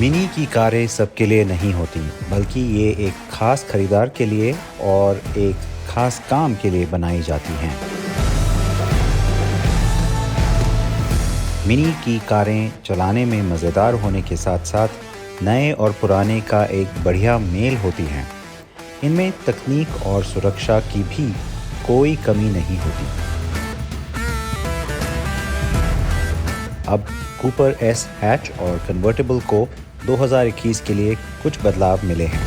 Mini की कारें सबके लिए नहीं होती, बल्कि ये एक खास खरीदार के लिए और एक खास काम के लिए बनाई जाती हैं। मिनी की कारें चलाने में मज़ेदार होने के साथ साथ नए और पुराने का एक बढ़िया मेल होती हैं। इनमें तकनीक और सुरक्षा की भी कोई कमी नहीं होती। अब कूपर एस हैच और कन्वर्टेबल को 2021 के लिए कुछ बदलाव मिले हैं।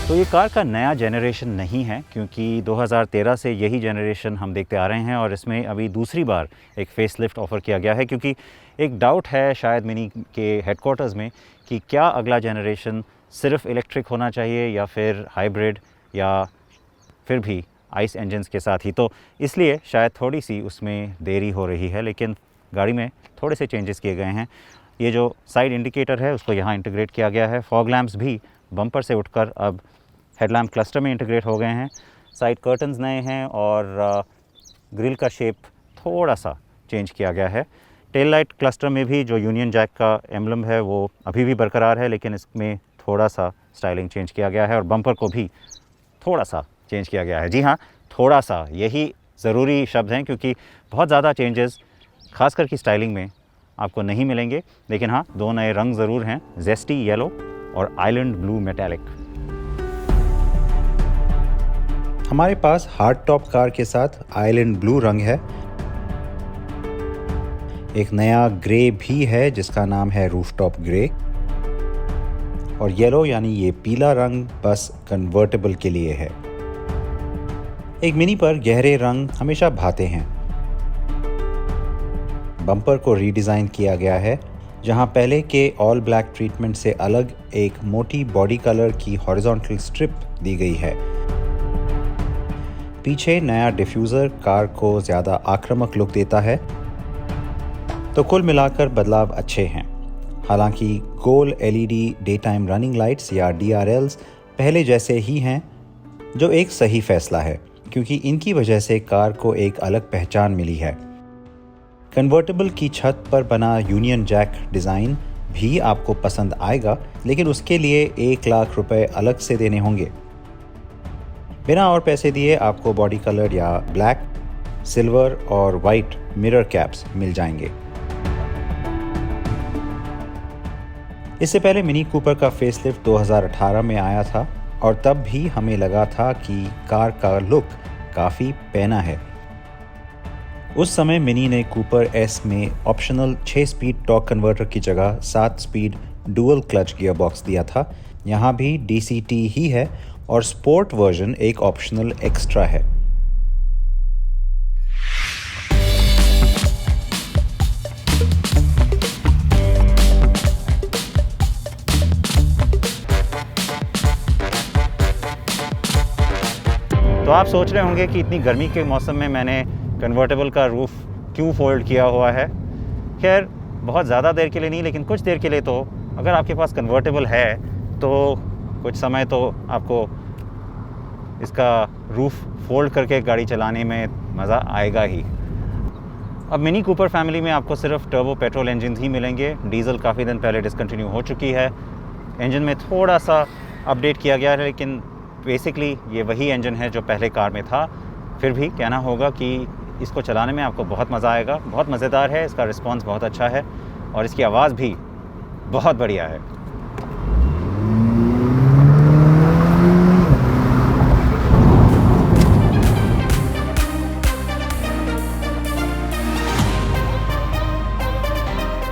तो ये कार का नया जनरेशन नहीं है, क्योंकि 2013 से यही जनरेशन हम देखते आ रहे हैं और इसमें अभी दूसरी बार एक फेसलिफ्ट ऑफ़र किया गया है, क्योंकि एक डाउट है शायद मिनी के हेडक्वार्टर्स में कि क्या अगला जनरेशन सिर्फ इलेक्ट्रिक होना चाहिए या फिर हाइब्रिड या फिर भी आइस इंजन्स के साथ ही। तो इसलिए शायद थोड़ी सी उसमें देरी हो रही है, लेकिन गाड़ी में थोड़े से चेंजेस किए गए हैं। ये जो साइड इंडिकेटर है उसको यहाँ इंटीग्रेट किया गया है। फॉग लैम्प्स भी बम्पर से उठकर अब हेडलैम्प क्लस्टर में इंटीग्रेट हो गए हैं। साइड कर्टन्स नए हैं और ग्रिल का शेप थोड़ा सा चेंज किया गया है। टेल लाइट क्लस्टर में भी जो यूनियन जैक का एम्बलम है वो अभी भी बरकरार है, लेकिन इसमें थोड़ा सा स्टाइलिंग चेंज किया गया है और बम्पर को भी थोड़ा सा चेंज किया गया है। जी हाँ, थोड़ा सा, यही ज़रूरी शब्द हैं, क्योंकि बहुत ज़्यादा चेंजेस खासकर की स्टाइलिंग में आपको नहीं मिलेंगे। लेकिन हाँ, दो नए रंग ज़रूर हैं, जेस्टी येलो और आइलैंड ब्लू मेटालिक। हमारे पास हार्ड टॉप कार के साथ आइलैंड ब्लू रंग है। एक नया ग्रे भी है जिसका नाम है रूफटॉप ग्रे, और येलो यानी ये पीला रंग बस कन्वर्टेबल के लिए है। एक मिनी पर गहरे रंग हमेशा भाते हैं। बम्पर को रीडिज़ाइन किया गया है, जहां पहले के ऑल ब्लैक ट्रीटमेंट से अलग एक मोटी बॉडी कलर की हॉरिजॉन्टल स्ट्रिप दी गई है। पीछे नया डिफ्यूज़र कार को ज़्यादा आक्रामक लुक देता है। तो कुल मिलाकर बदलाव अच्छे हैं। हालांकि गोल LED daytime running lights या DRLs पहले जैसे ही हैं, जो एक सही फैसला है, क्योंकि इनकी वजह से कार को एक अलग पहचान मिली है। कन्वर्टेबल की छत पर बना यूनियन जैक डिज़ाइन भी आपको पसंद आएगा, लेकिन उसके लिए 1 लाख रुपए अलग से देने होंगे। बिना और पैसे दिए आपको बॉडी कलर या ब्लैक, सिल्वर और वाइट मिरर कैप्स मिल जाएंगे। इससे पहले मिनी कूपर का फेसलिफ्ट 2018 में आया था और तब भी हमें लगा था कि कार का लुक काफ़ी पैना है। उस समय मिनी ने कूपर एस में ऑप्शनल 6 स्पीड टॉर्क कन्वर्टर की जगह 7 स्पीड डुअल क्लच गियरबॉक्स दिया था। यहाँ भी DCT ही है और स्पोर्ट वर्जन एक ऑप्शनल एक्स्ट्रा है। तो आप सोच रहे होंगे कि इतनी गर्मी के मौसम में मैंने कन्वर्टेबल का रूफ़ क्यों फोल्ड किया हुआ है। खैर, बहुत ज़्यादा देर के लिए नहीं, लेकिन कुछ देर के लिए तो अगर आपके पास कन्वर्टेबल है तो कुछ समय तो आपको इसका रूफ़ फोल्ड करके गाड़ी चलाने में मज़ा आएगा ही। अब मिनी कूपर फैमिली में आपको सिर्फ टर्बो पेट्रोल इंजन ही मिलेंगे। डीजल काफ़ी दिन पहले डिसकंटिन्यू हो चुकी है। इंजन में थोड़ा सा अपडेट किया गया है, लेकिन बेसिकली ये वही इंजन है जो पहले कार में था। फिर भी कहना होगा कि इसको चलाने में आपको बहुत मज़ा आएगा। बहुत मज़ेदार है, इसका रिस्पांस बहुत अच्छा है और इसकी आवाज़ भी बहुत बढ़िया है।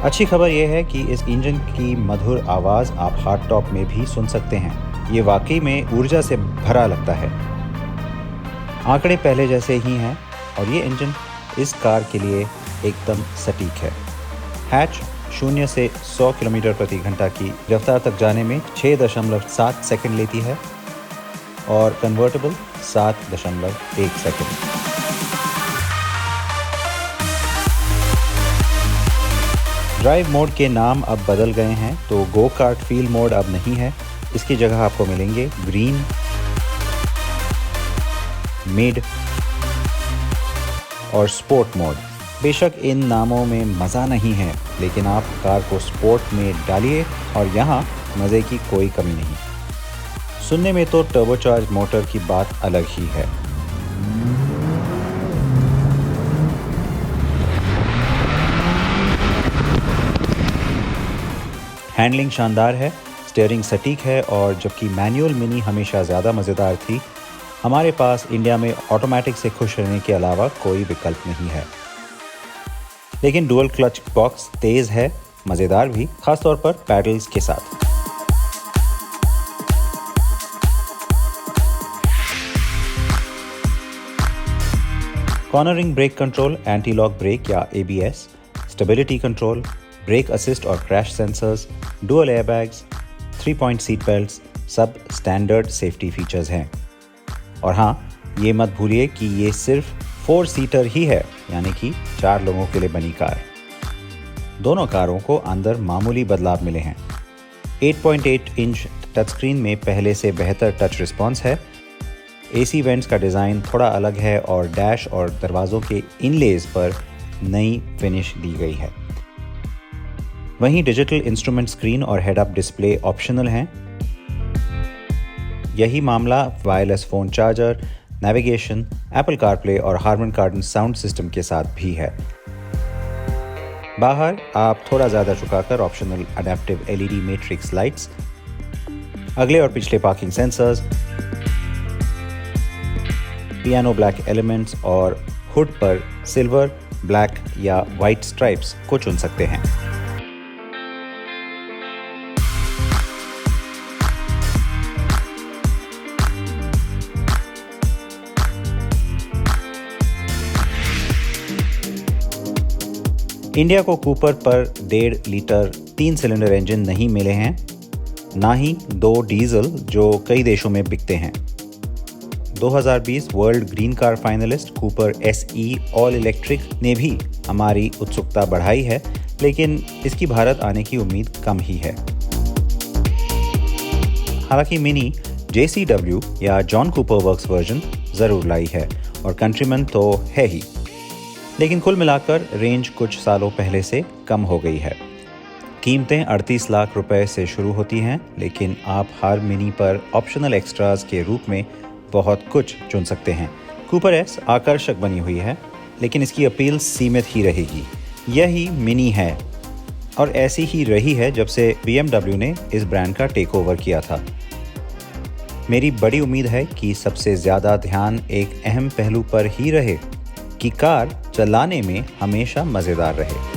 अच्छी खबर यह है कि इस इंजन की मधुर आवाज़ आप हार्ड टॉप में भी सुन सकते हैं। ये वाकई में ऊर्जा से भरा लगता है। आंकड़े पहले जैसे ही हैं और ये इंजन इस कार के लिए एकदम सटीक है। हैच 0 से 100 किलोमीटर प्रति घंटा की रफ्तार तक जाने में 6.7 सेकंड लेती है और कन्वर्टेबल 7.1 सेकंड। ड्राइव मोड के नाम अब बदल गए हैं, तो गो कार्ट फील मोड अब नहीं है। इसकी जगह आपको मिलेंगे ग्रीन, मिड और स्पोर्ट मोड। बेशक इन नामों में मज़ा नहीं है, लेकिन आप कार को स्पोर्ट में डालिए और यहाँ मज़े की कोई कमी नहीं। सुनने में तो टर्बोचार्ज मोटर की बात अलग ही है। हैंडलिंग शानदार है, स्टीयरिंग सटीक है और जबकि मैनुअल मिनी हमेशा ज़्यादा मज़ेदार थी, हमारे पास इंडिया में ऑटोमेटिक से खुश रहने के अलावा कोई विकल्प नहीं है। लेकिन डुअल क्लच बॉक्स तेज़ है, मज़ेदार भी, खासतौर पर पैडल्स के साथ। Cornering brake control, anti lock brake या ABS, stability control, brake assist और crash sensors, dual airbags, 3-point seat belts, सब स्टैंडर्ड सेफ्टी फीचर्स हैं। और हाँ, ये मत भूलिए कि ये सिर्फ 4 सीटर ही है, यानी कि 4 लोगों के लिए बनी कार। दोनों कारों को अंदर मामूली बदलाव मिले हैं। 8.8 इंच टच स्क्रीन में पहले से बेहतर टच रिस्पॉन्स है। AC वेंट्स का डिज़ाइन थोड़ा अलग है और डैश और दरवाज़ों के इनलेज पर नई फिनिश दी गई है। वहीं डिजिटल इंस्ट्रूमेंट स्क्रीन और हेड अप डिस्प्ले ऑप्शनल हैं। यही मामला wireless phone charger, navigation, Apple CarPlay और हार्मन कार्डन साउंड सिस्टम के साथ भी है। बाहर आप थोड़ा ज़्यादा झुकाकर optional adaptive LED matrix lights, अगले और पिछले parking sensors, piano black elements और हुड पर सिल्वर, ब्लैक या वाइट स्ट्राइप्स को चुन सकते हैं। इंडिया को कूपर पर 1.5 लीटर 3 सिलेंडर इंजन नहीं मिले हैं, ना ही 2 डीजल जो कई देशों में बिकते हैं। 2020 world green car finalist Cooper SE all electric ने भी हमारी उत्सुकता बढ़ाई है, लेकिन इसकी भारत आने की उम्मीद कम ही है। हालांकि मिनी JCW या जॉन कूपर वर्क्स वर्जन ज़रूर लाई है और कंट्रीमैन तो है ही, लेकिन कुल मिलाकर रेंज कुछ सालों पहले से कम हो गई है। कीमतें 38 लाख रुपए से शुरू होती हैं, लेकिन आप हर मिनी पर ऑप्शनल एक्स्ट्राज के रूप में बहुत कुछ चुन सकते हैं। कूपर S आकर्षक बनी हुई है, लेकिन इसकी अपील सीमित ही रहेगी। यही मिनी है और ऐसी ही रही है जब से BMW ने इस ब्रांड का टेक ओवर किया था। मेरी बड़ी उम्मीद है कि सबसे ज़्यादा ध्यान एक अहम पहलू पर ही रहे कि कार चलाने में हमेशा मज़ेदार रहे।